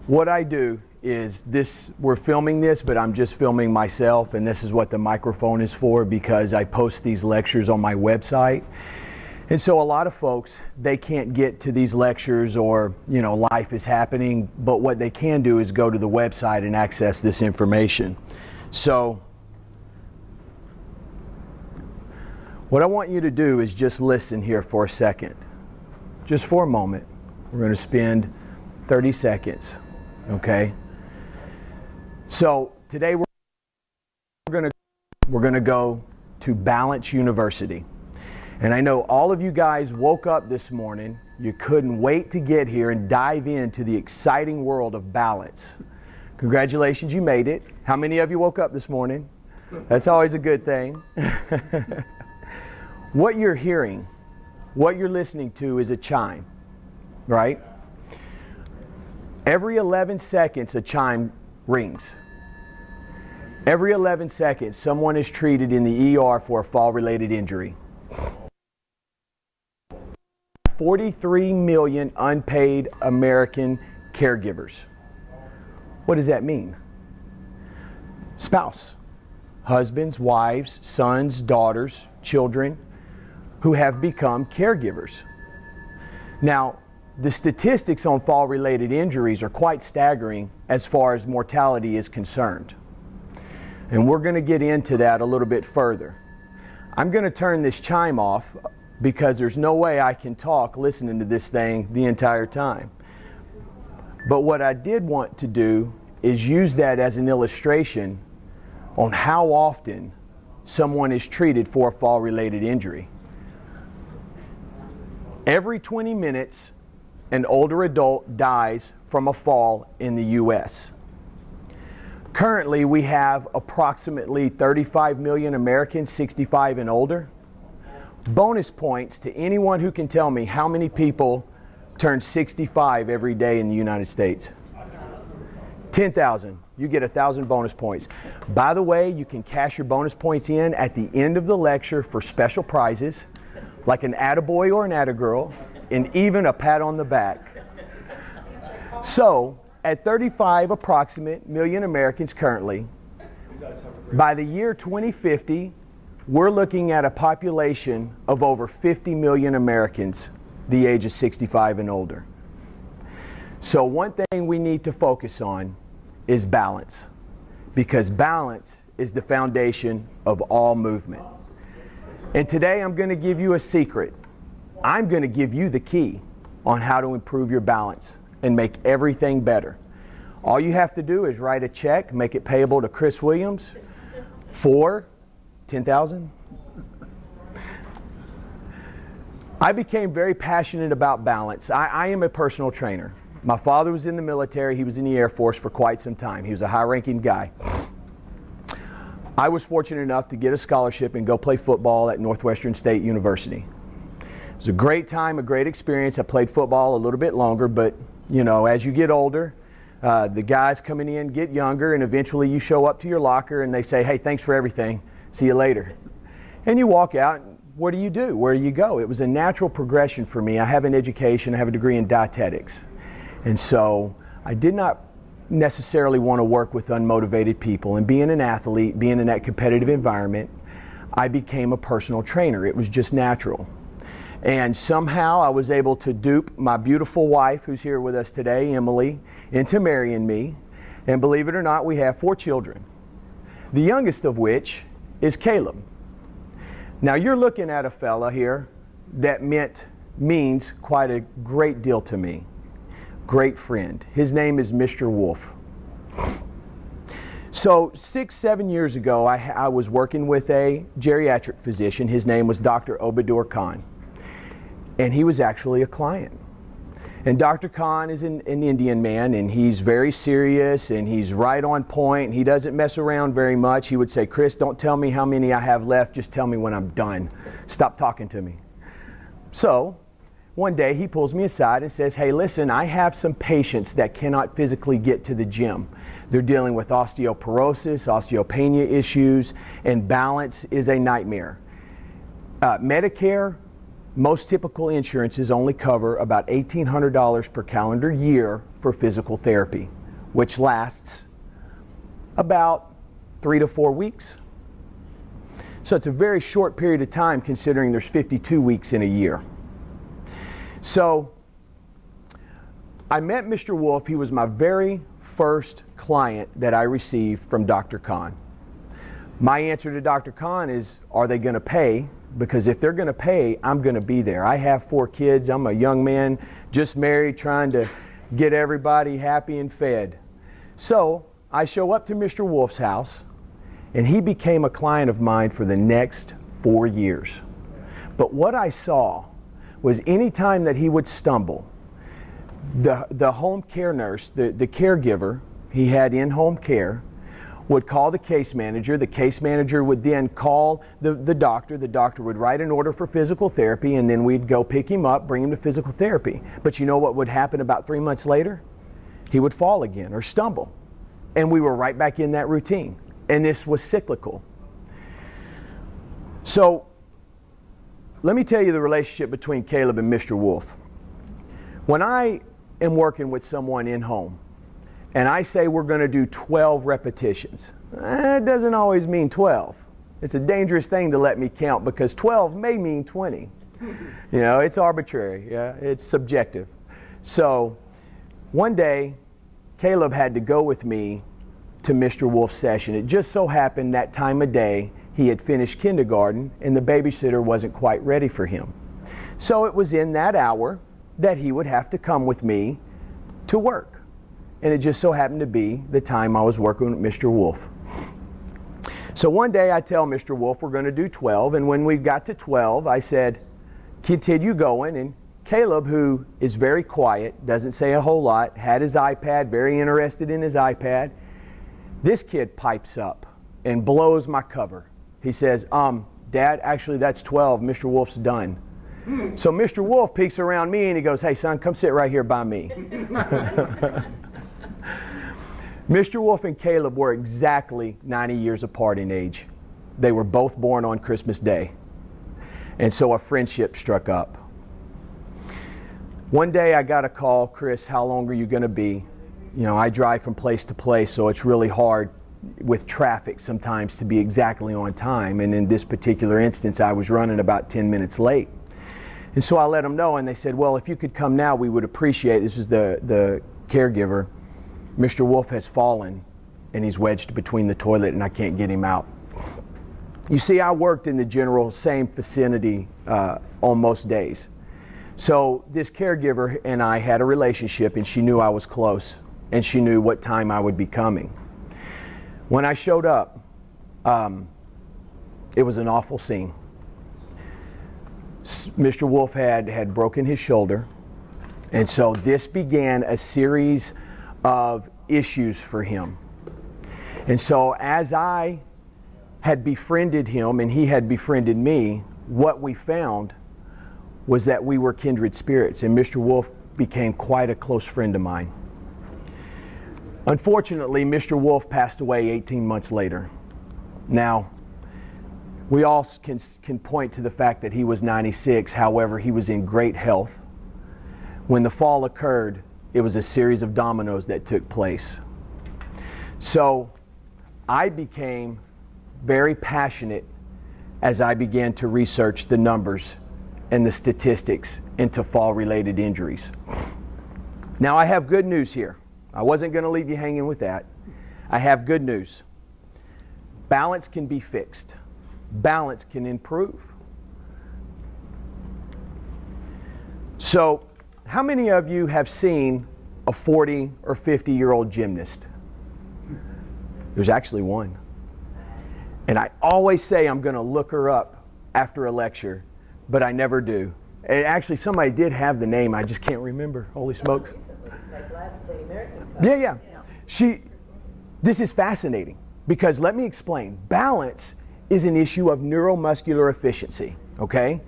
What I do is this, we're filming this, but I'm just filming myself, and this is what the microphone is for, because I post these lectures on my website. And so a lot of folks, they can't get to these lectures, or, you know, life is happening, but what they can do is go to the website and access this information. So what I want you to do is just listen here for a second. Just for a moment. We're going to spend 30 seconds. Okay? So today we're going to go to Balance University. And I know all of you guys woke up this morning, you couldn't wait to get here and dive into the exciting world of balance. Congratulations, you made it. How many of you woke up this morning? That's always a good thing. What you're hearing, what you're listening to is a chime, right? Every 11 seconds a chime rings. Every 11 seconds someone is treated in the ER for a fall-related injury. 43 million unpaid American caregivers. What does that mean? Spouse, husbands, wives, sons, daughters, children who have become caregivers. Now, the statistics on fall-related injuries are quite staggering as far as mortality is concerned. And we're going to get into that a little bit further. I'm going to turn this chime off because there's no way I can talk listening to this thing the entire time. But what I did want to do is use that as an illustration on how often someone is treated for a fall-related injury. Every 20 minutes, an older adult dies from a fall in the U.S. Currently, we have approximately 35 million Americans 65 and older. Bonus points to anyone who can tell me how many people turn 65 every day in the United States. 10,000. You get 1,000 bonus points. By the way, you can cash your bonus points in at the end of the lecture for special prizes, like an attaboy or an attagirl, and even a pat on the back. So, at 35 approximate million Americans currently, by the year 2050, we're looking at a population of over 50 million Americans the age of 65 and older. So one thing we need to focus on is balance, because balance is the foundation of all movement. And today I'm going to give you a secret. I'm going to give you the key on how to improve your balance and make everything better. All you have to do is write a check, make it payable to Chris Williams for $10,000. I became very passionate about balance. I am a personal trainer. My father was in the military. He was in the Air Force for quite some time. He was a high-ranking guy. I was fortunate enough to get a scholarship and go play football at Northwestern State University. It was a great time, a great experience. I played football a little bit longer, but you know, as you get older, the guys coming in get younger, and eventually you show up to your locker and they say, hey, thanks for everything. See you later. And you walk out. What do you do? Where do you go? It was a natural progression for me. I have an education. I have a degree in dietetics. And so I did not necessarily want to work with unmotivated people. And being an athlete, being in that competitive environment, I became a personal trainer. It was just natural. And somehow I was able to dupe my beautiful wife, who's here with us today, Emily, into marrying me. And believe it or not, we have 4 children. The youngest of which is Caleb. Now you're looking at a fella here that means quite a great deal to me. Great friend. His name is Mr. Wolf. So 6-7 years ago, I was working with a geriatric physician. His name was Dr. Obadur Khan. And he was actually a client. And Dr. Khan is an Indian man, and he's very serious, and he's right on point. He doesn't mess around very much. He would say, Chris, don't tell me how many I have left. Just tell me when I'm done. Stop talking to me. So one day he pulls me aside and says, hey, listen, I have some patients that cannot physically get to the gym. They're dealing with osteoporosis, osteopenia issues, and balance is a nightmare. Medicare, most typical insurances only cover about $1,800 per calendar year for physical therapy. which lasts about 3 to 4 weeks. So it's a very short period of time considering there's 52 weeks in a year. So I met Mr. Wolf. He was my very first client that I received from Dr. Kahn. My answer to Dr. Kahn is, are they going to pay? Because if they're going to pay, I'm going to be there. I have 4 kids. I'm a young man, just married, trying to get everybody happy and fed. So I show up to Mr. Wolf's house, and he became a client of mine for the next 4 years. But what I saw was any time that he would stumble, the home care nurse, the caregiver he had in-home care, would call the case manager. The case manager would then call the doctor. The doctor would write an order for physical therapy, and then we'd go pick him up, bring him to physical therapy. But you know what would happen about 3 months later? He would fall again or stumble. And we were right back in that routine. And this was cyclical. So let me tell you the relationship between Caleb and Mr. Wolf. When I am working with someone in home, and I say we're going to do 12 repetitions, it doesn't always mean 12. It's a dangerous thing to let me count, because 12 may mean 20. You know, it's arbitrary. Yeah, it's subjective. So one day, Caleb had to go with me to Mr. Wolf's session. It just so happened that time of day he had finished kindergarten and the babysitter wasn't quite ready for him. So it was in that hour that he would have to come with me to work. And it just so happened to be the time I was working with Mr. Wolf. So one day I tell Mr. Wolf we're going to do 12, and when we got to 12 I said, continue going. And Caleb, who is very quiet, doesn't say a whole lot, had his iPad, very interested in his iPad. This kid pipes up and blows my cover. He says, Dad, actually that's 12, Mr. Wolf's done. So Mr. Wolf peeks around me and he goes, hey son, come sit right here by me. Mr. Wolf and Caleb were exactly 90 years apart in age. They were both born on Christmas Day. And so a friendship struck up. One day I got a call, Chris, how long are you going to be? You know, I drive from place to place, so it's really hard with traffic sometimes to be exactly on time. And in this particular instance, I was running about 10 minutes late. And so I let them know, and they said, well, if you could come now, we would appreciate it. This is the caregiver. Mr. Wolf has fallen, and he's wedged between the toilet, and I can't get him out. You see, I worked in the general same vicinity on most days. So this caregiver and I had a relationship, and she knew I was close, and she knew what time I would be coming. When I showed up, it was an awful scene. Mr. Wolf had broken his shoulder, and so this began a series of issues for him. And so as I had befriended him and he had befriended me, what we found was that we were kindred spirits, and Mr. Wolf became quite a close friend of mine. Unfortunately, Mr. Wolf passed away 18 months later. Now, we all can point to the fact that he was 96, however, he was in great health. When the fall occurred, it was a series of dominoes that took place. So I became very passionate as I began to research the numbers and the statistics into fall-related injuries. Now I have good news here. I wasn't going to leave you hanging with that. I have good news. Balance can be fixed. Balance can improve. So, how many of you have seen a 40 or 50-year-old gymnast? There's actually one. And I always say I'm going to look her up after a lecture, but I never do. And actually, somebody did have the name. I just can't remember. Holy smokes. Yeah. This is fascinating because let me explain. Balance is an issue of neuromuscular efficiency, okay?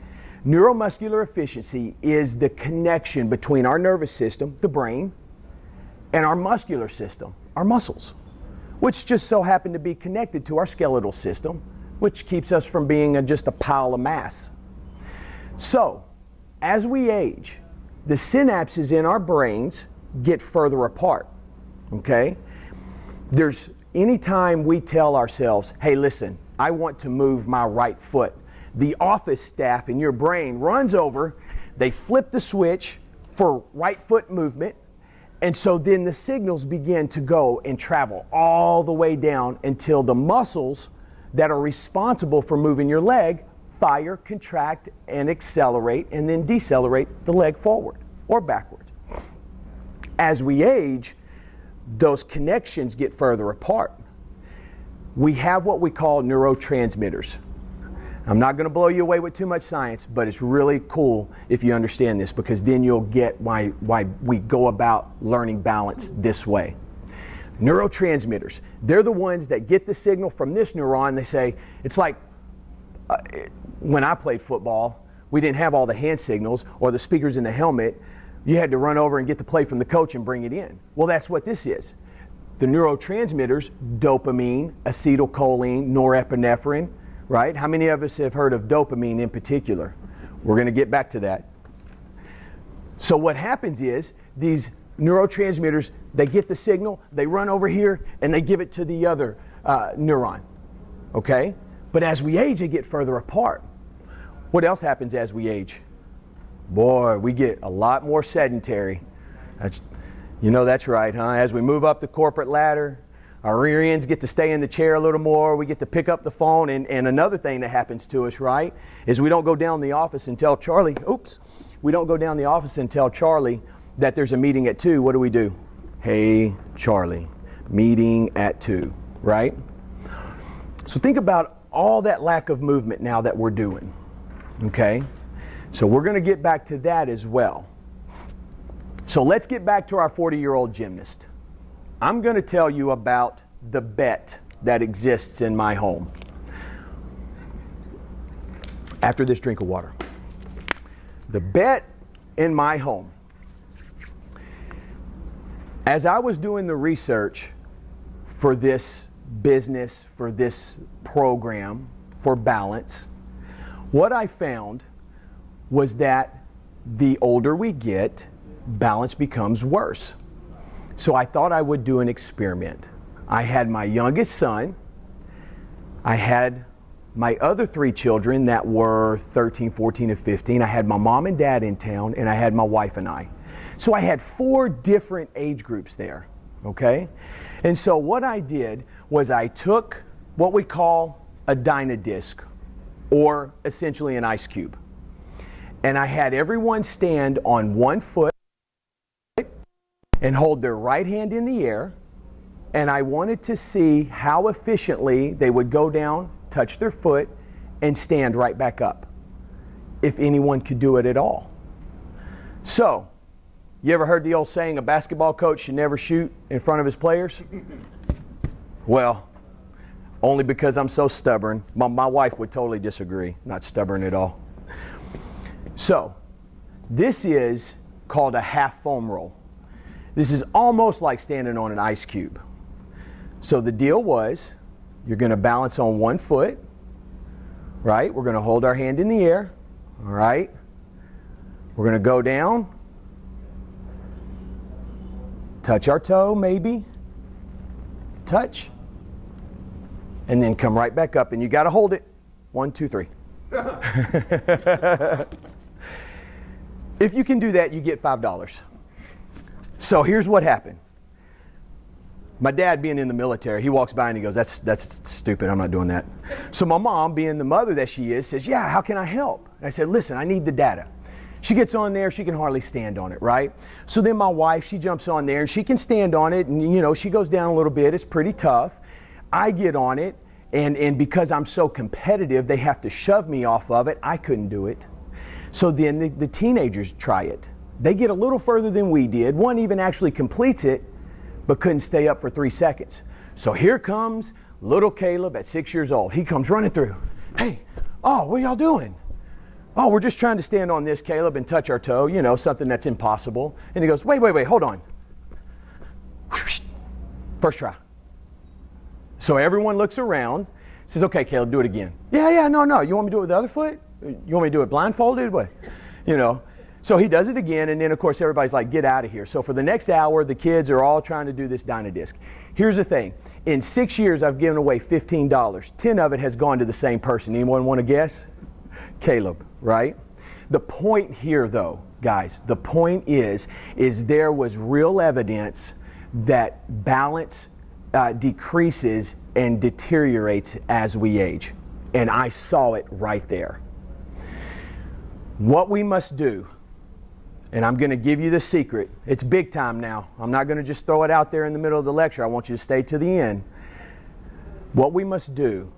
Neuromuscular efficiency is the connection between our nervous system, the brain, and our muscular system, our muscles, which just so happen to be connected to our skeletal system, which keeps us from being just a pile of mass. So, as we age, the synapses in our brains get further apart. okay? Anytime we tell ourselves, hey, listen, I want to move my right foot, the office staff in your brain runs over, they flip the switch for right foot movement, and so then the signals begin to go and travel all the way down until the muscles that are responsible for moving your leg fire, contract, and accelerate, and then decelerate the leg forward or backward. As we age, those connections get further apart. We have what we call neurotransmitters. I'm not going to blow you away with too much science, but it's really cool if you understand this, because then you'll get why we go about learning balance this way. Neurotransmitters, they're the ones that get the signal from this neuron. They say, it's like when I played football, we didn't have all the hand signals or the speakers in the helmet. You had to run over and get the play from the coach and bring it in. Well, that's what this is. The neurotransmitters, dopamine, acetylcholine, norepinephrine, right? How many of us have heard of dopamine in particular? We're going to get back to that. So what happens is these neurotransmitters, they get the signal, they run over here, and they give it to the other neuron, okay? But as we age, they get further apart. What else happens as we age? Boy, we get a lot more sedentary. That's right, huh? As we move up the corporate ladder, our rear ends get to stay in the chair a little more. We get to pick up the phone. And another thing that happens to us, right, is we don't go down the office and tell Charlie, we don't go down the office and tell Charlie that there's a meeting at 2. What do? Hey, Charlie, meeting at 2, right? So think about all that lack of movement now that we're doing, okay? So we're going to get back to that as well. So let's get back to our 40-year-old gymnast. I'm going to tell you about the bet that exists in my home. After this drink of water. The bet in my home. As I was doing the research for this business, for this program, for balance, what I found was that the older we get, balance becomes worse. So I thought I would do an experiment. I had my youngest son, I had my other 3 children that were 13, 14, and 15. I had my mom and dad in town, and I had my wife and I. So I had 4 different age groups there, okay? And so what I did was I took what we call a Dynadisc, or essentially an ice cube. And I had everyone stand on one foot and hold their right hand in the air, and I wanted to see how efficiently they would go down, touch their foot, and stand right back up, if anyone could do it at all. So, you ever heard the old saying, a basketball coach should never shoot in front of his players? Well, only because I'm so stubborn. My wife would totally disagree, not stubborn at all. So, this is called a half foam roll. This is almost like standing on an ice cube. So the deal was, you're going to balance on one foot, right? We're going to hold our hand in the air, all right? We're going to go down, touch our toe maybe, touch, and then come right back up. And you got to hold it. 1, 2, 3. If you can do that, you get $5. So here's what happened. My dad, being in the military, he walks by and he goes, that's stupid, I'm not doing that. So my mom, being the mother that she is, says, yeah, how can I help? And I said, listen, I need the data. She gets on there, she can hardly stand on it, right? So then my wife, she jumps on there and she can stand on it, and she goes down a little bit, it's pretty tough. I get on it, and because I'm so competitive, they have to shove me off of it. I couldn't do it. So then the teenagers try it. They get a little further than we did. One even actually completes it, but couldn't stay up for 3 seconds. So here comes little Caleb at 6 years old. He comes running through. Hey, what are y'all doing? Oh, we're just trying to stand on this, Caleb, and touch our toe, something that's impossible. And he goes, wait, hold on. First try. So everyone looks around, says, okay, Caleb, do it again. Yeah, no. You want me to do it with the other foot? You want me to do it blindfolded? What? So he does it again, and then of course everybody's like, get out of here. So for the next hour, the kids are all trying to do this Dynadisc. Here's the thing. In 6 years, I've given away $15. 10 of it has gone to the same person. Anyone want to guess? Caleb, right? The point here, though, guys, the point is there was real evidence that balance decreases and deteriorates as we age. And I saw it right there. What we must do, and I'm going to give you the secret. It's big time now. I'm not going to just throw it out there in the middle of the lecture. I want you to stay to the end. What we must do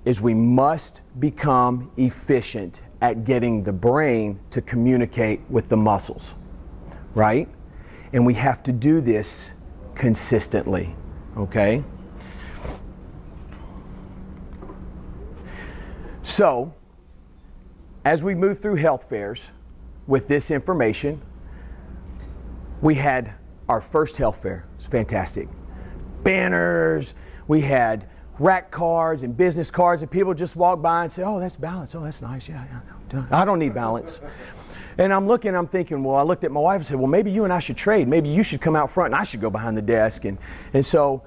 is we must become efficient at getting the brain to communicate with the muscles, right? And we have to do this consistently, okay? So, as we move through health fairs with this information, we had our first health fair. It was fantastic. Banners, we had rack cards and business cards, and people just walk by and say, oh, that's balance. Oh, that's nice. Yeah. I don't need balance. And I'm thinking, well, I looked at my wife and said, well, maybe you and I should trade. Maybe you should come out front and I should go behind the desk. And so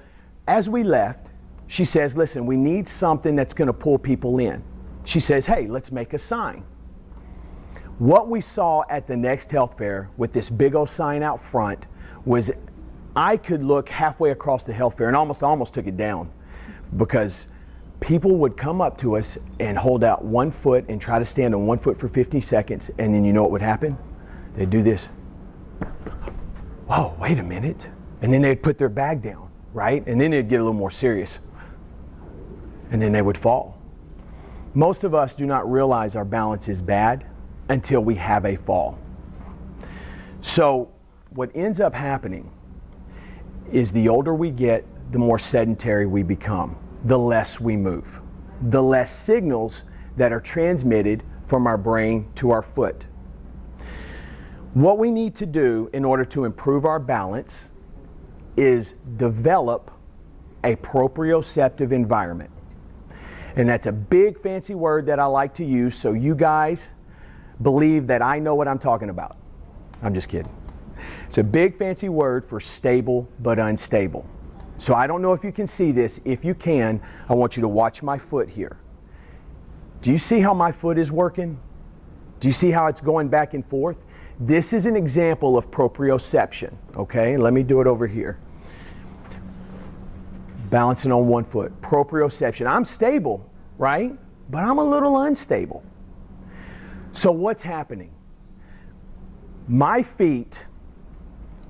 as we left, she says, listen, we need something that's going to pull people in. She says, hey, let's make a sign. What we saw at the next health fair with this big old sign out front was I could look halfway across the health fair and almost took it down, because people would come up to us and hold out one foot and try to stand on one foot for 50 seconds, and then you know what would happen? They'd do this. Whoa, wait a minute. And then they'd put their bag down, right? And then they'd get a little more serious. And then they would fall. Most of us do not realize our balance is bad until we have a fall. So what ends up happening is the older we get, the more sedentary we become, the less we move, the less signals that are transmitted from our brain to our foot. What we need to do in order to improve our balance is develop a proprioceptive environment. And that's a big fancy word that I like to use so you guys believe that I know what I'm talking about. I'm just kidding. It's a big fancy word for stable but unstable. So I don't know if you can see this. If you can, I want you to watch my foot here. Do you see how my foot is working? Do you see how it's going back and forth? This is an example of proprioception, okay? Let me do it over here. Balancing on one foot. Proprioception. I'm stable, right? But I'm a little unstable. So what's happening? My feet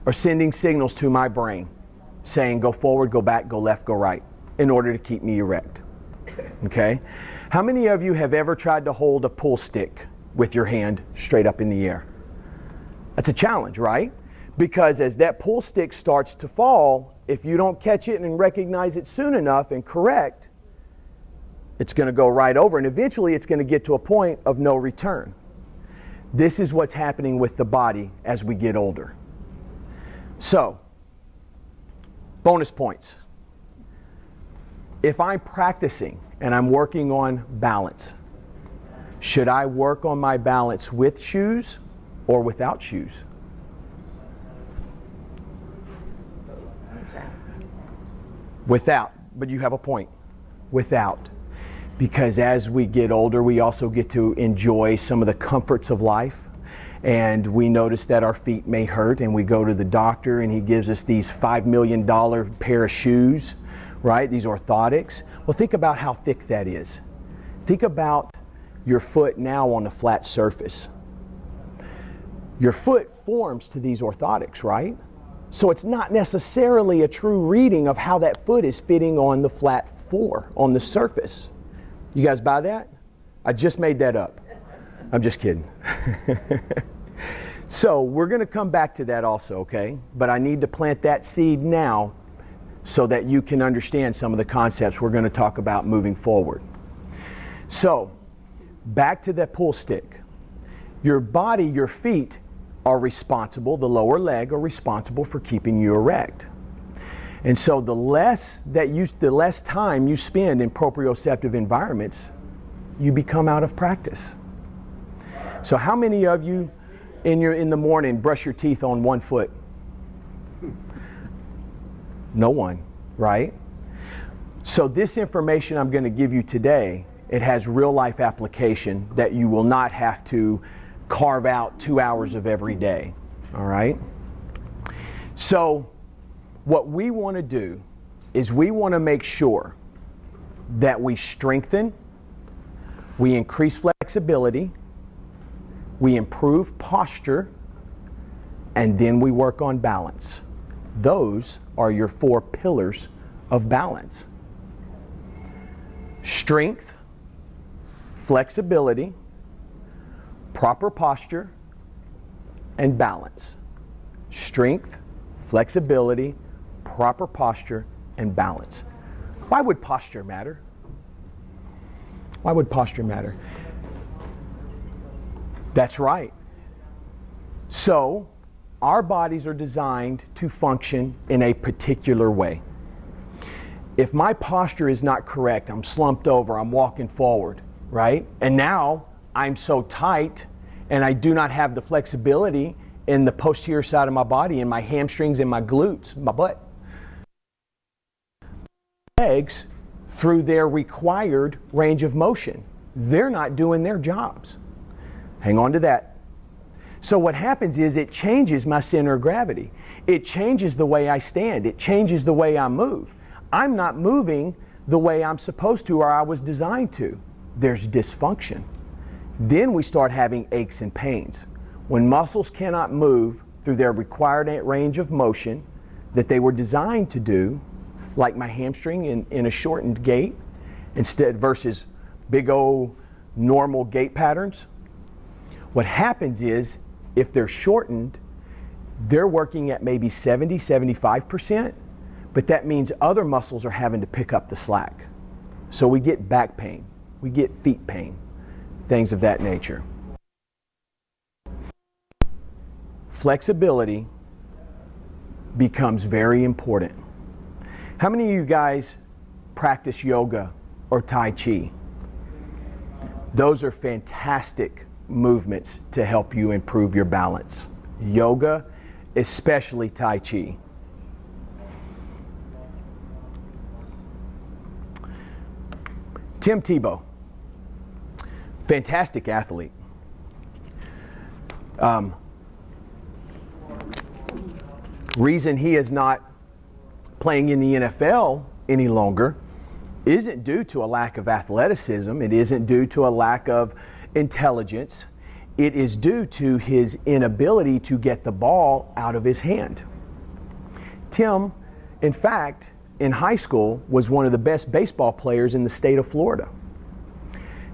are sending signals to my brain saying go forward, go back, go left, go right in order to keep me erect. Okay? How many of you have ever tried to hold a pull stick with your hand straight up in the air? That's a challenge, right? Because as that pull stick starts to fall, if you don't catch it and recognize it soon enough and correct, it's going to go right over, and eventually it's going to get to a point of no return. This is what's happening with the body as we get older. So, bonus points. If I'm practicing and I'm working on balance, should I work on my balance with shoes or without shoes? Without, but you have a point. Without. Because as we get older, we also get to enjoy some of the comforts of life. And we notice that our feet may hurt, and we go to the doctor and he gives us these $5 million pair of shoes, right? These orthotics. Well, think about how thick that is. Think about your foot now on a flat surface. Your foot forms to these orthotics, right? So it's not necessarily a true reading of how that foot is fitting on the flat floor, on the surface. You guys buy that? I just made that up. I'm just kidding. So we're going to come back to that also, okay? But I need to plant that seed now so that you can understand some of the concepts we're going to talk about moving forward. So, back to that pull stick. Your body, your feet are responsible, the lower leg are responsible for keeping you erect. And so the less time you spend in proprioceptive environments, you become out of practice. So how many of you in the morning brush your teeth on one foot? No one, right? So this information I'm going to give you today, it has real life application that you will not have to carve out 2 hours of every day, all right? So what we want to do is we want to make sure that we strengthen, we increase flexibility, we improve posture, and then we work on balance. Those are your 4 pillars of balance. Strength, flexibility, proper posture, and balance. Strength, flexibility, proper posture, and balance. Why would posture matter? Why would posture matter? That's right. So, our bodies are designed to function in a particular way. If my posture is not correct, I'm slumped over, I'm walking forward, right? And now I'm so tight and I do not have the flexibility in the posterior side of my body, in my hamstrings and my glutes, my butt. Legs, through their required range of motion, they're not doing their jobs. Hang on to that. So what happens is it changes my center of gravity. It changes the way I stand. It changes the way I move. I'm not moving the way I'm supposed to or I was designed to. There's dysfunction. Then we start having aches and pains. When muscles cannot move through their required range of motion that they were designed to do, like my hamstring in a shortened gait, instead versus big old normal gait patterns, what happens is if they're shortened, they're working at maybe 70, 75%, but that means other muscles are having to pick up the slack. So we get back pain, we get feet pain, things of that nature. Flexibility becomes very important. How many of you guys practice yoga or Tai Chi? Those are fantastic movements to help you improve your balance. Yoga, especially Tai Chi. Tim Tebow, fantastic athlete. Reason he is not playing in the NFL any longer isn't due to a lack of athleticism. It isn't due to a lack of intelligence. It is due to his inability to get the ball out of his hand. Tim, in fact, in high school was one of the best baseball players in the state of Florida.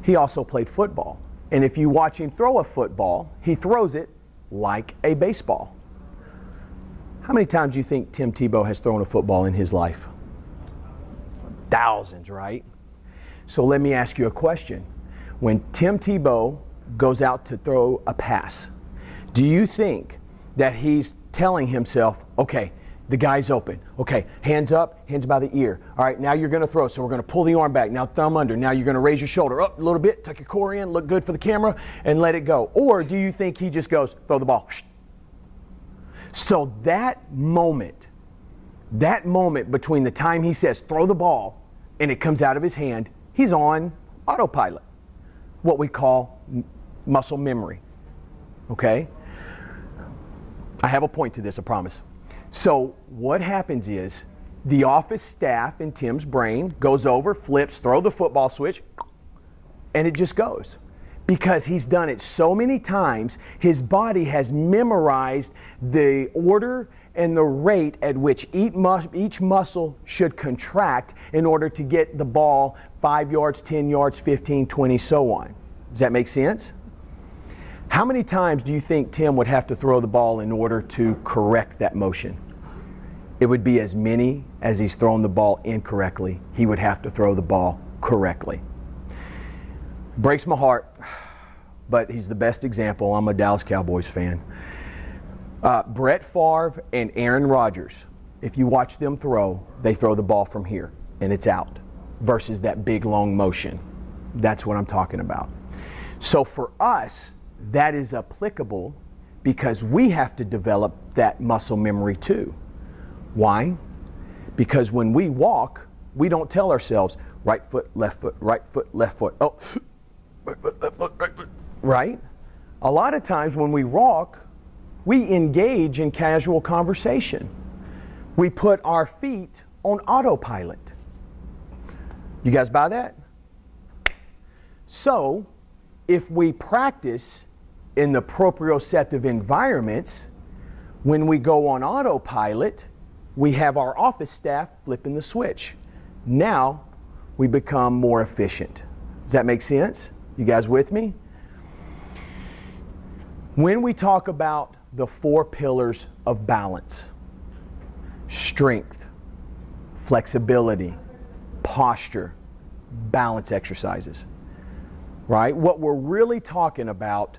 He also played football. And if you watch him throw a football, he throws it like a baseball. How many times do you think Tim Tebow has thrown a football in his life? Thousands, right? So let me ask you a question. When Tim Tebow goes out to throw a pass, do you think that he's telling himself, okay, the guy's open. Okay, hands up, hands by the ear. All right, now you're going to throw. So we're going to pull the arm back. Now thumb under. Now you're going to raise your shoulder up a little bit, tuck your core in, look good for the camera, and let it go. Or do you think he just goes, throw the ball? So that moment between the time he says throw the ball and it comes out of his hand, he's on autopilot, what we call muscle memory. Okay? I have a point to this, I promise. So what happens is the office staff in Tim's brain goes over, flips, throw the football switch, and it just goes. Because he's done it so many times, his body has memorized the order and the rate at which each muscle should contract in order to get the ball 5 yards, 10 yards, 15, 20, so on. Does that make sense? How many times do you think Tim would have to throw the ball in order to correct that motion? It would be as many as he's thrown the ball incorrectly. He would have to throw the ball correctly. Breaks my heart, but he's the best example. I'm a Dallas Cowboys fan. Brett Favre and Aaron Rodgers, if you watch them throw, they throw the ball from here and it's out versus that big long motion. That's what I'm talking about. So for us, that is applicable because we have to develop that muscle memory too. Why? Because when we walk, we don't tell ourselves, right foot, left foot, right foot, left foot. Oh, right foot, left foot, right foot. Right? A lot of times when we walk, we engage in casual conversation. We put our feet on autopilot. You guys buy that? So, if we practice in the proprioceptive environments, when we go on autopilot, we have our office staff flipping the switch. Now, we become more efficient. Does that make sense? You guys with me? When we talk about the 4 pillars of balance, strength, flexibility, posture, balance exercises, right? What we're really talking about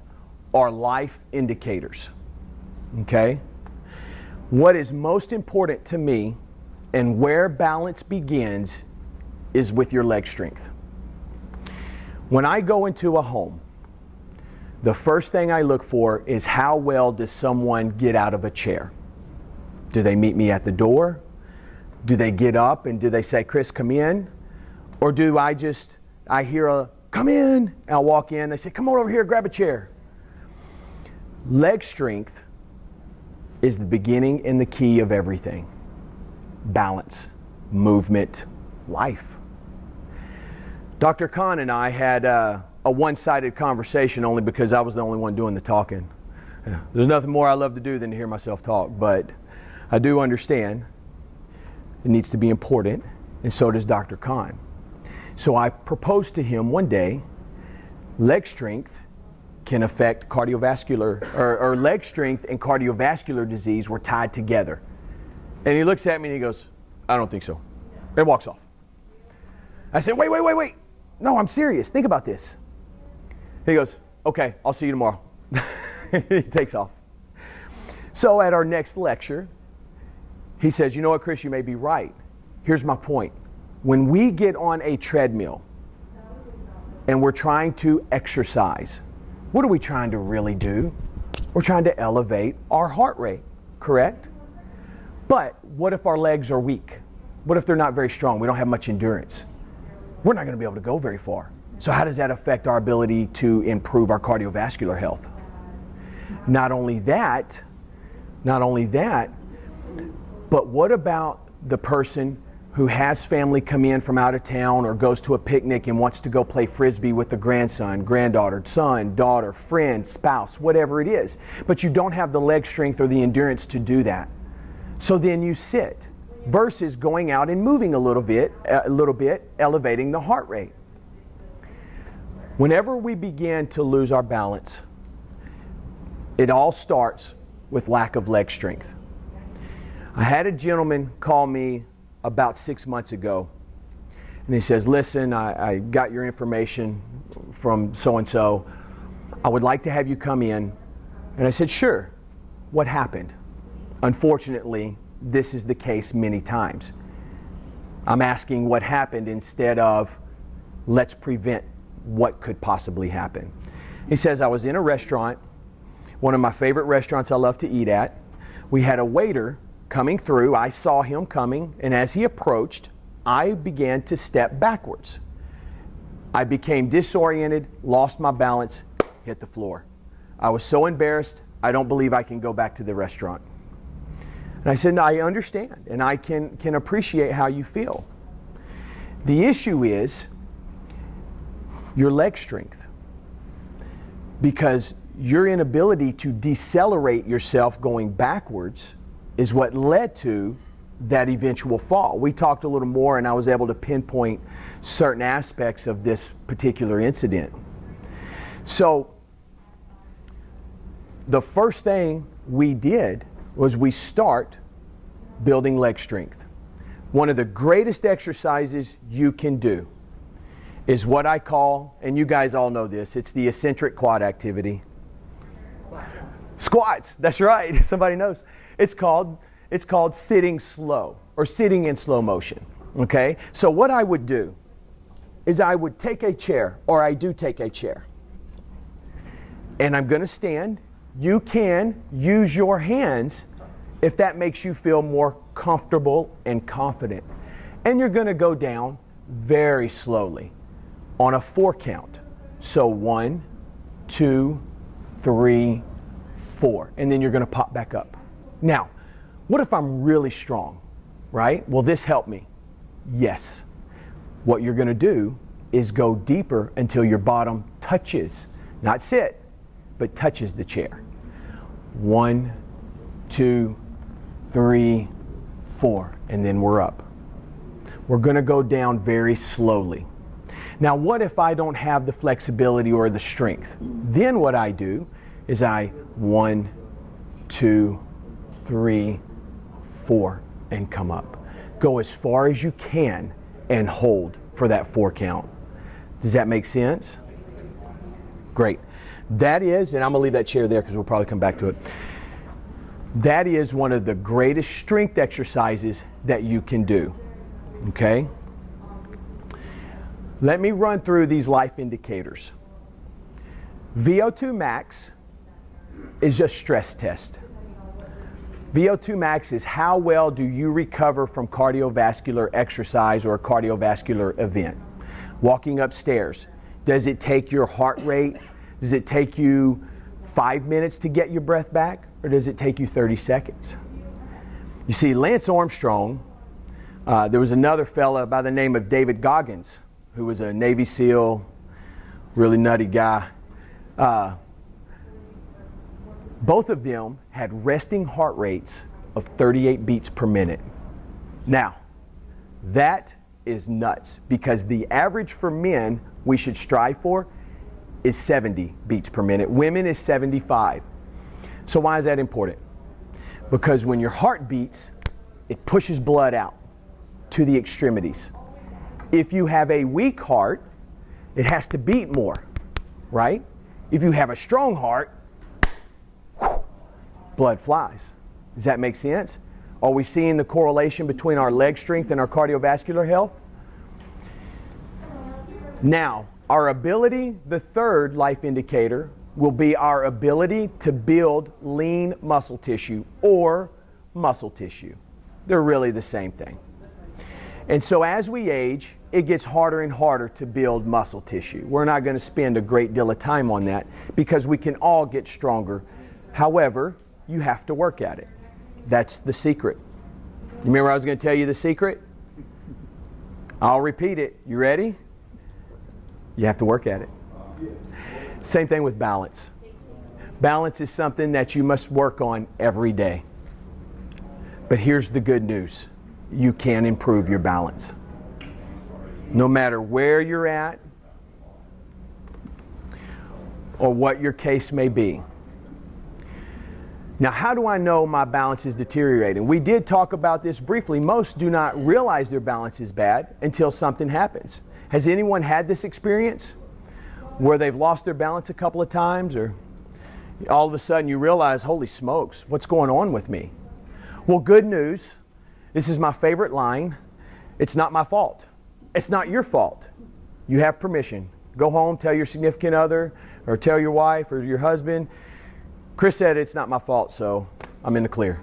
are life indicators, okay? What is most important to me and where balance begins is with your leg strength. When I go into a home, the first thing I look for is how well does someone get out of a chair? Do they meet me at the door? Do they get up and do they say, Chris, come in? Or do I hear a, come in, and I'll walk in, they say, come on over here, grab a chair. Leg strength is the beginning and the key of everything. Balance, movement, life. Dr. Khan and I had a one-sided conversation only because I was the only one doing the talking. There's nothing more I love to do than to hear myself talk, but I do understand it needs to be important, and so does Dr. Khan. So I proposed to him one day, leg strength can affect cardiovascular, or leg strength and cardiovascular disease were tied together. And he looks at me and he goes, I don't think so. And walks off. I said, wait. No, I'm serious. Think about this. He goes, okay, I'll see you tomorrow. He takes off. So at our next lecture, he says, you know what, Chris, you may be right. Here's my point. When we get on a treadmill and we're trying to exercise, what are we trying to really do? We're trying to elevate our heart rate, correct? But what if our legs are weak? What if they're not very strong? We don't have much endurance. We're not going to be able to go very far. So how does that affect our ability to improve our cardiovascular health? Not only that, but what about the person who has family come in from out of town or goes to a picnic and wants to go play Frisbee with the grandson, granddaughter, son, daughter, friend, spouse, whatever it is. But you don't have the leg strength or the endurance to do that. So then you sit versus going out and moving a little bit, elevating the heart rate. Whenever we begin to lose our balance, it all starts with lack of leg strength. I had a gentleman call me about 6 months ago, and he says, listen, I got your information from so-and-so. I would like to have you come in. And I said, sure. What happened? Unfortunately, this is the case many times. I'm asking what happened instead of let's prevent what could possibly happen. He says, I was in a restaurant, one of my favorite restaurants I love to eat at. We had a waiter coming through. I saw him coming, and as he approached, I began to step backwards. I became disoriented, lost my balance, hit the floor. I was so embarrassed, I don't believe I can go back to the restaurant. And I said, no, I understand, and I can appreciate how you feel. The issue is your leg strength, because your inability to decelerate yourself going backwards is what led to that eventual fall. We talked a little more, and I was able to pinpoint certain aspects of this particular incident. So the first thing we did was we start building leg strength. One of the greatest exercises you can do is what I call, and you guys all know this, it's the eccentric quad activity. Squats, that's right, somebody knows. It's called sitting slow, or sitting in slow motion, okay? So what I would do is I would take a chair, or I do take a chair, and I'm going to stand you can use your hands if that makes you feel more comfortable and confident. And you're going to go down very slowly on a 4 count. So 1, 2, 3, 4. And then you're going to pop back up. Now, what if I'm really strong, right? Will this help me? Yes. What you're going to do is go deeper until your bottom touches, not sit, but touches the chair. 1, 2, 3, 4, and then we're up. We're going to go down very slowly. Now, what if I don't have the flexibility or the strength? Then what I do is 1, 2, 3, 4, and come up. Go as far as you can and hold for that 4 count. Does that make sense? Great. That is, and I'm going to leave that chair there because we'll probably come back to it. That is one of the greatest strength exercises that you can do. Okay? Let me run through these life indicators. VO2 max is a stress test. VO2 max is how well do you recover from cardiovascular exercise or a cardiovascular event. Walking upstairs, does it take your heart rate? Does it take you 5 minutes to get your breath back, or does it take you 30 seconds? You see, Lance Armstrong, there was another fella by the name of David Goggins, who was a Navy SEAL, really nutty guy. Both of them had resting heart rates of 38 beats per minute. Now, that is nuts, because the average for men we should strive for is 70 beats per minute. Women is 75. So why is that important? Because when your heart beats, it pushes blood out to the extremities. If you have a weak heart, it has to beat more, right? If you have a strong heart, blood flies. Does that make sense? Are we seeing the correlation between our leg strength and our cardiovascular health? Now, our ability, the third life indicator, will be our ability to build lean muscle tissue or muscle tissue. They're really the same thing. And so as we age, it gets harder and harder to build muscle tissue. We're not going to spend a great deal of time on that because we can all get stronger. However, you have to work at it. That's the secret. You remember I was going to tell you the secret? I'll repeat it. You ready? You have to work at it. Same thing with balance. Balance is something that you must work on every day. But here's the good news. You can improve your balance. No matter where you're at or what your case may be. Now, how do I know my balance is deteriorating? We did talk about this briefly. Most do not realize their balance is bad until something happens. Has anyone had this experience where they've lost their balance a couple of times, or all of a sudden you realize, holy smokes, what's going on with me? Well, good news. This is my favorite line. It's not my fault. It's not your fault. You have permission. Go home, tell your significant other, or tell your wife or your husband, Chris said it's not my fault, so I'm in the clear.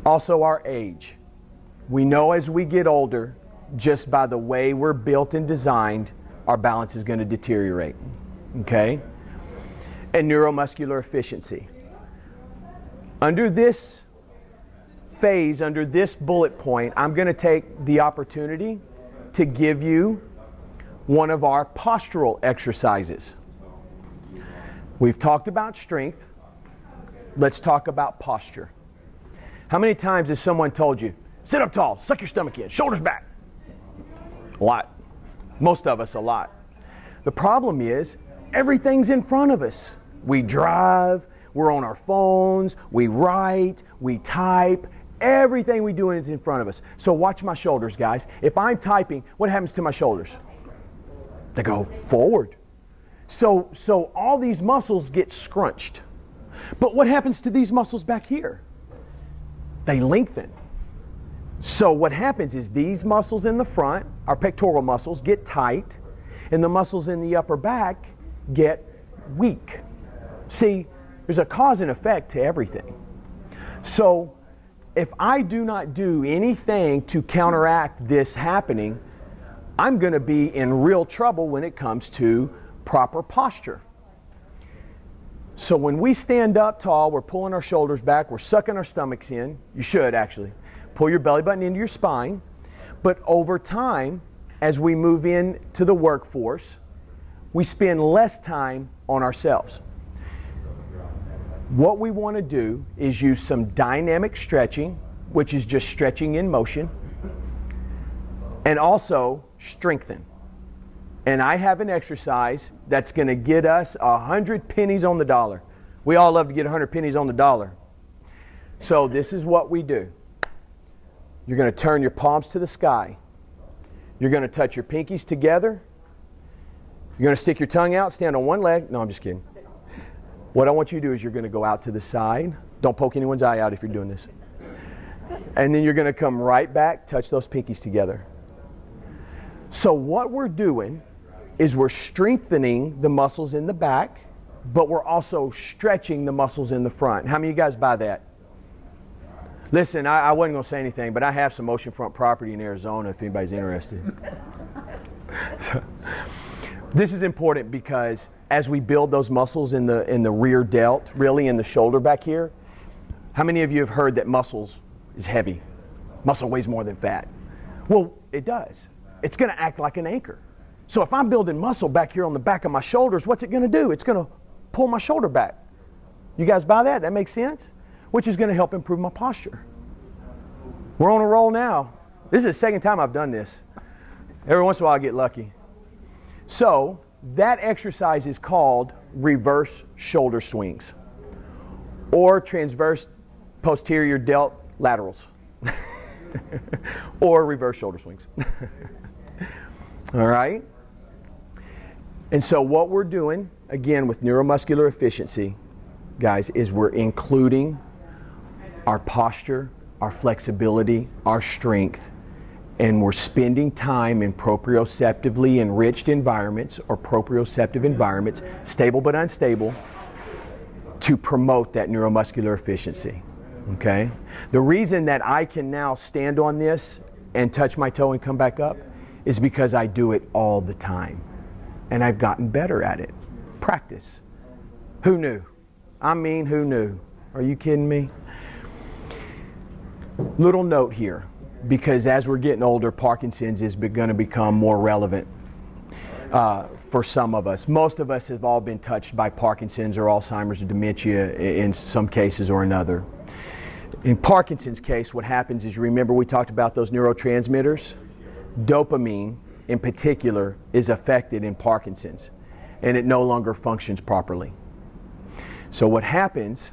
Also, our age. We know as we get older, just by the way we're built and designed, our balance is going to deteriorate. Okay? And neuromuscular efficiency. Under this phase, under this bullet point, I'm going to take the opportunity to give you one of our postural exercises. We've talked about strength. Let's talk about posture. How many times has someone told you, sit up tall, suck your stomach in, shoulders back? A lot. Most of us, a lot. The problem is, everything's in front of us. We drive, we're on our phones, we write, we type. Everything we do is in front of us. So watch my shoulders, guys. If I'm typing, what happens to my shoulders? They go forward. So all these muscles get scrunched. But what happens to these muscles back here? They lengthen. So what happens is these muscles in the front, our pectoral muscles, get tight, and the muscles in the upper back get weak. See, there's a cause and effect to everything. So if I do not do anything to counteract this happening, I'm going to be in real trouble when it comes to proper posture. So when we stand up tall, we're pulling our shoulders back, we're sucking our stomachs in. You should actually. Pull your belly button into your spine. But over time, as we move into the workforce, we spend less time on ourselves. What we want to do is use some dynamic stretching, which is just stretching in motion, and also strengthen. And I have an exercise that's going to get us 100 pennies on the dollar. We all love to get 100 pennies on the dollar. So this is what we do. You're going to turn your palms to the sky. You're going to touch your pinkies together. You're going to stick your tongue out, stand on one leg. No, I'm just kidding. What I want you to do is you're going to go out to the side. Don't poke anyone's eye out if you're doing this. And then you're going to come right back, touch those pinkies together. So what we're doing is we're strengthening the muscles in the back, but we're also stretching the muscles in the front. How many of you guys buy that? Listen, I wasn't going to say anything, but I have some oceanfront property in Arizona if anybody's interested. This is important because as we build those muscles in the rear delt, really in the shoulder back here, how many of you have heard that muscles is heavy? Muscle weighs more than fat. Well, it does. It's going to act like an anchor. So if I'm building muscle back here on the back of my shoulders, what's it going to do? It's going to pull my shoulder back. You guys buy that? That makes sense? Which is going to help improve my posture. We're on a roll now. This is the second time I've done this. Every once in a while I get lucky. So that exercise is called reverse shoulder swings or transverse posterior delt laterals or reverse shoulder swings. All right? And so what we're doing, again, with neuromuscular efficiency, guys, is we're including our posture, our flexibility, our strength, and we're spending time in proprioceptively enriched environments or proprioceptive environments, stable but unstable, to promote that neuromuscular efficiency. Okay? The reason that I can now stand on this and touch my toe and come back up is because I do it all the time. And I've gotten better at it. Practice. Who knew? I mean, who knew? Are you kidding me? Little note here, because as we're getting older, Parkinson's is going to become more relevant for some of us. Most of us have all been touched by Parkinson's or Alzheimer's or dementia in some cases or another. In Parkinson's case, what happens is, you remember we talked about those neurotransmitters? Dopamine, in particular, is affected in Parkinson's, and it no longer functions properly. So what happens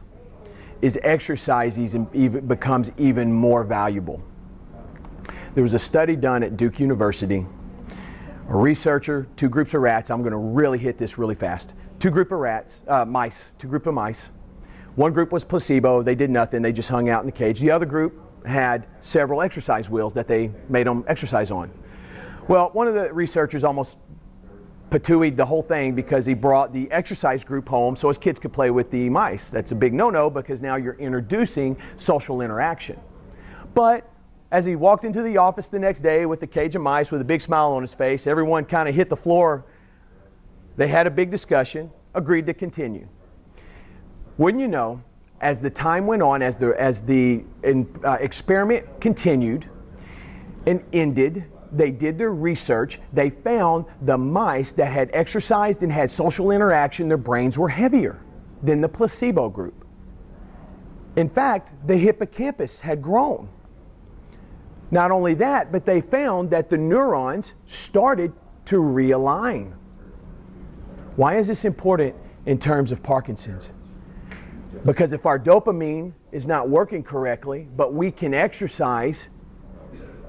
is exercise becomes even more valuable. There was a study done at Duke University. A researcher, two groups of rats. I'm going to really hit this really fast. Two group of mice. One group was placebo. They did nothing. They just hung out in the cage. The other group had several exercise wheels that they made them exercise on. Well, one of the researchers almost patooied the whole thing because he brought the exercise group home so his kids could play with the mice. That's a big no-no because now you're introducing social interaction. But as he walked into the office the next day with the cage of mice with a big smile on his face, everyone kind of hit the floor. They had a big discussion, agreed to continue. Wouldn't you know, as the time went on, as the experiment continued and ended, they did their research. They found the mice that had exercised and had social interaction, their brains were heavier than the placebo group. In fact, the hippocampus had grown. Not only that, but they found that the neurons started to realign. Why is this important in terms of Parkinson's? Because if our dopamine is not working correctly, but we can exercise,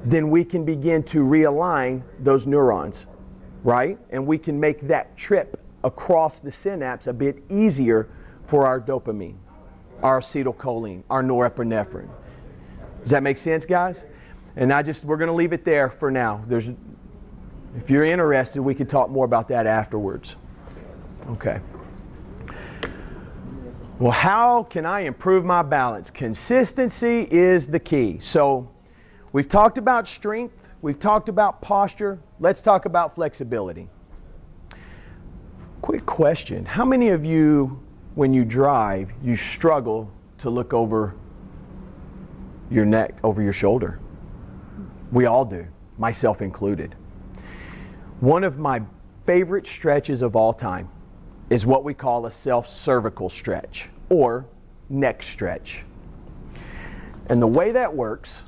then we can begin to realign those neurons, right? And we can make that trip across the synapse a bit easier for our dopamine, our acetylcholine, our norepinephrine. Does that make sense, guys? And we're going to leave it there for now. If you're interested, we can talk more about that afterwards. Okay. Well, how can I improve my balance? Consistency is the key. So we've talked about strength, we've talked about posture, let's talk about flexibility. Quick question, how many of you, when you drive, you struggle to look over your neck, over your shoulder? We all do, myself included. One of my favorite stretches of all time is what we call a self-cervical stretch or neck stretch. And the way that works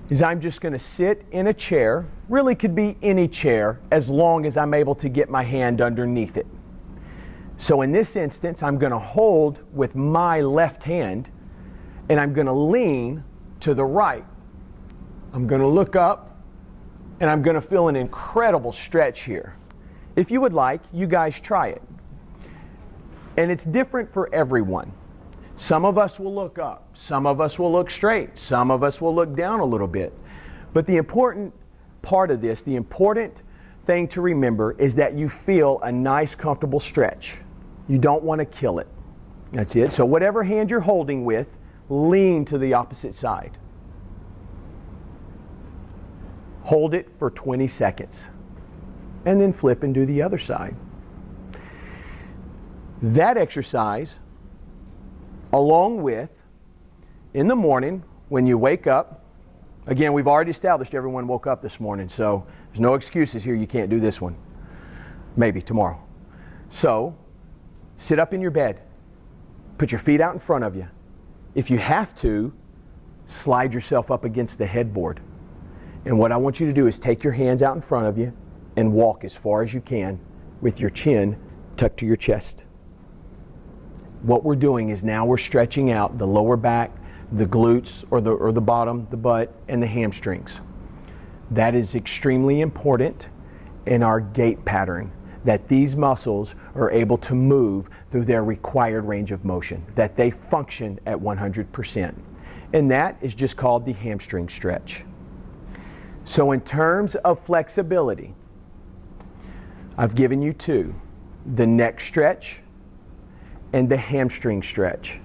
is I'm just going to sit in a chair, really could be any chair, as long as I'm able to get my hand underneath it. So in this instance, I'm going to hold with my left hand and I'm going to lean to the right. I'm going to look up and I'm going to feel an incredible stretch here. If you would like, you guys try it. And it's different for everyone. Some of us will look up, some of us will look straight, some of us will look down a little bit. But the important part of this, the important thing to remember is that you feel a nice, comfortable stretch. You don't want to kill it. That's it. So whatever hand you're holding with, lean to the opposite side. Hold it for 20 seconds. And then flip and do the other side. That exercise, along with, in the morning, when you wake up, again, we've already established everyone woke up this morning, so there's no excuses here, you can't do this one. Maybe tomorrow. So, sit up in your bed. Put your feet out in front of you. If you have to, slide yourself up against the headboard. And what I want you to do is take your hands out in front of you and walk as far as you can with your chin tucked to your chest. What we're doing is now we're stretching out the lower back, the glutes or the bottom, the butt, and the hamstrings. That is extremely important in our gait pattern, that these muscles are able to move through their required range of motion, that they function at 100%. And that is just called the hamstring stretch. So in terms of flexibility, I've given you two, the neck stretch and the hamstring stretch.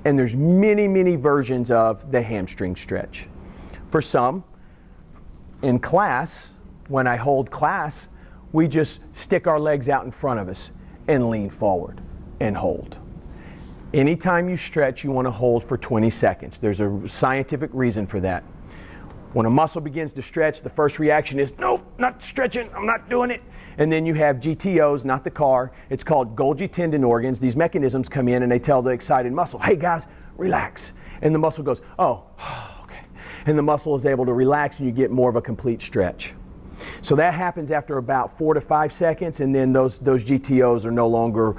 And there's many, many versions of the hamstring stretch. For some, in class, when I hold class, we just stick our legs out in front of us and lean forward and hold. Anytime you stretch, you want to hold for 20 seconds. There's a scientific reason for that. When a muscle begins to stretch, the first reaction is, nope, not stretching, I'm not doing it. And then you have GTOs, not the car. It's called Golgi tendon organs. These mechanisms come in and they tell the excited muscle, hey guys, relax. And the muscle goes, oh, okay. And the muscle is able to relax and you get more of a complete stretch. So that happens after about 4 to 5 seconds, and then those GTOs are no longer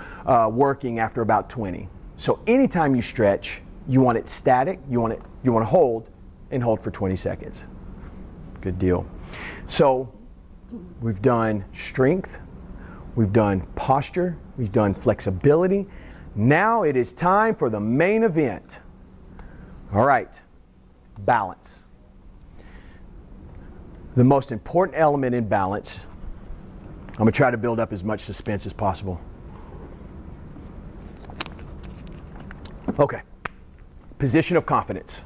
working after about 20. So anytime you stretch, you want it static, you want to hold, and hold for 20 seconds. Good deal. So we've done strength, we've done posture, we've done flexibility. Now it is time for the main event. All right, balance. The most important element in balance, I'm going to try to build up as much suspense as possible. Okay, position of confidence.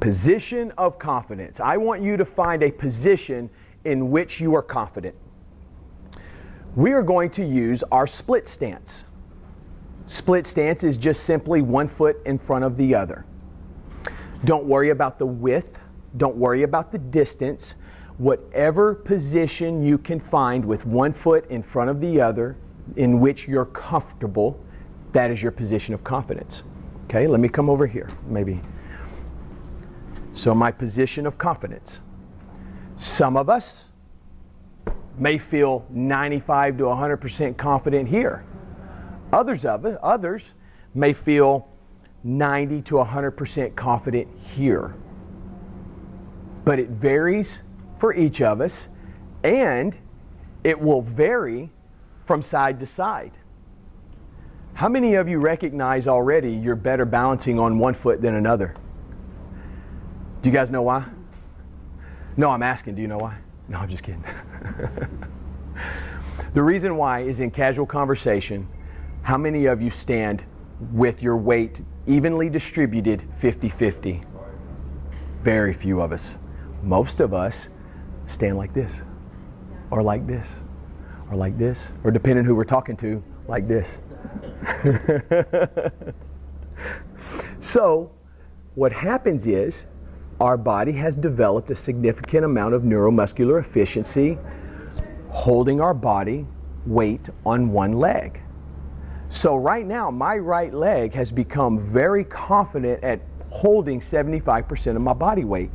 Position of confidence. I want you to find a position in which you are confident. We are going to use our split stance. Split stance is just simply one foot in front of the other. Don't worry about the width. Don't worry about the distance. Whatever position you can find with one foot in front of the other in which you're comfortable, that is your position of confidence. Okay, let me come over here, maybe. So my position of confidence. Some of us may feel 95 to 100% confident here. Others may feel 90 to 100% confident here. But it varies for each of us, and it will vary from side to side. How many of you recognize already you're better balancing on one foot than another? Do you guys know why? No, I'm asking, do you know why? No, I'm just kidding. The reason why is in casual conversation, How many of you stand with your weight evenly distributed 50-50? Very few of us. Most of us stand like this, or like this, or like this, or depending who we're talking to, like this. So what happens is our body has developed a significant amount of neuromuscular efficiency holding our body weight on one leg. So right now my right leg has become very confident at holding 75% of my body weight.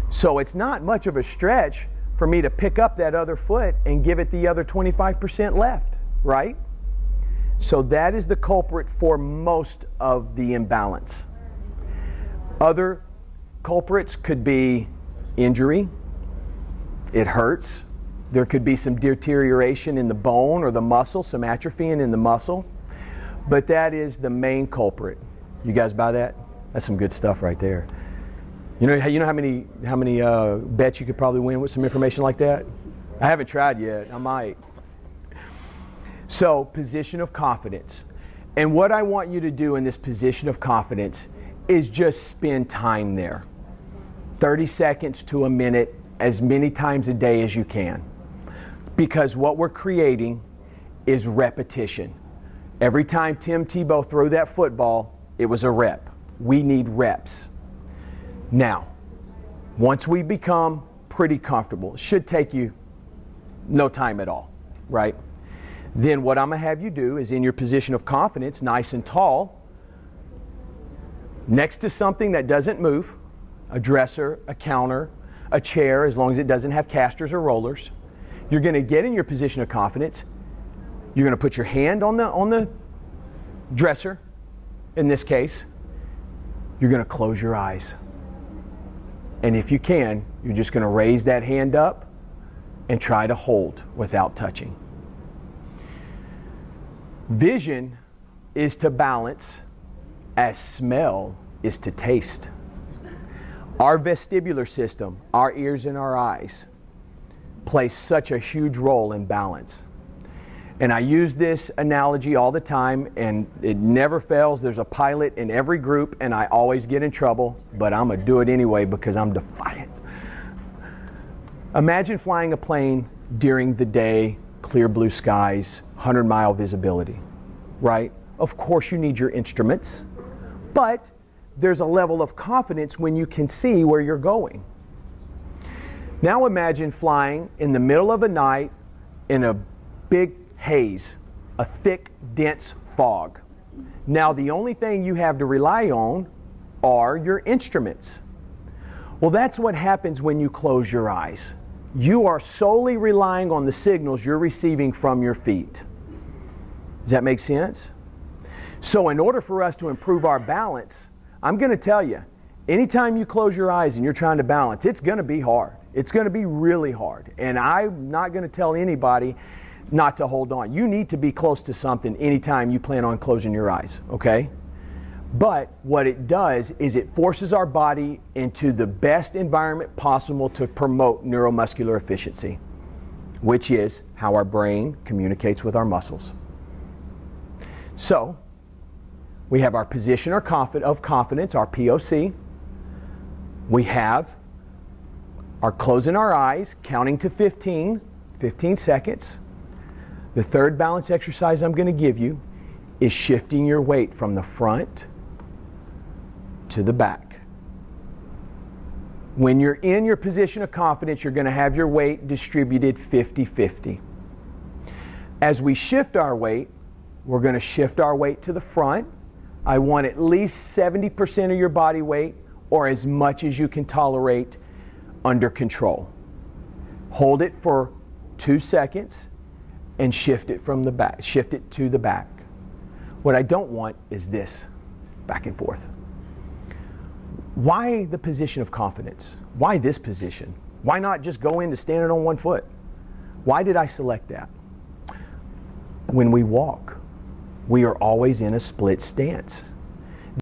So it's not much of a stretch for me to pick up that other foot and give it the other 25% left, right? So that is the culprit for most of the imbalance. Other culprits could be injury. It hurts. There could be some deterioration in the bone or the muscle, some atrophying in the muscle. But that is the main culprit. You guys buy that? That's some good stuff right there. You know how many bets you could probably win with some information like that? I haven't tried yet. I might. So, position of confidence. And what I want you to do in this position of confidence is just spend time there. 30 seconds to a minute, as many times a day as you can. Because what we're creating is repetition. Every time Tim Tebow threw that football, it was a rep. We need reps. Now, once we become pretty comfortable, it should take you no time at all, right? Then what I'm going to have you do is in your position of confidence, nice and tall, next to something that doesn't move, a dresser, a counter, a chair, as long as it doesn't have casters or rollers, you're going to get in your position of confidence. You're going to put your hand on the dresser, in this case. You're going to close your eyes. And if you can, you're just going to raise that hand up and try to hold without touching. Vision is to balance as smell is to taste. Our vestibular system, our ears and our eyes, play such a huge role in balance. And I use this analogy all the time, and it never fails. There's a pilot in every group, and I always get in trouble, but I'm going to do it anyway because I'm defiant. Imagine flying a plane during the day, clear blue skies, 100-mile visibility, right? Of course you need your instruments, but there's a level of confidence when you can see where you're going. Now imagine flying in the middle of a night in a big haze, a thick, dense fog. Now the only thing you have to rely on are your instruments. Well, that's what happens when you close your eyes. You are solely relying on the signals you're receiving from your feet. Does that make sense? So in order for us to improve our balance, I'm going to tell you, anytime you close your eyes and you're trying to balance, it's going to be hard. It's going to be really hard. And I'm not going to tell anybody not to hold on. You need to be close to something anytime you plan on closing your eyes, okay? But what it does is it forces our body into the best environment possible to promote neuromuscular efficiency, which is how our brain communicates with our muscles. So, we have our position of confidence, our POC. We have our closing our eyes, counting to 15 seconds. The third balance exercise I'm going to give you is shifting your weight from the front to the back. When you're in your position of confidence, you're going to have your weight distributed 50-50. As we shift our weight, we're going to shift our weight to the front. I want at least 70% of your body weight, or as much as you can tolerate, under control. Hold it for 2 seconds and shift it from the back, shift it to the back. What I don't want is this, back and forth. Why the position of confidence? Why this position? Why not just go into standing on one foot? Why did I select that? When we walk, we are always in a split stance.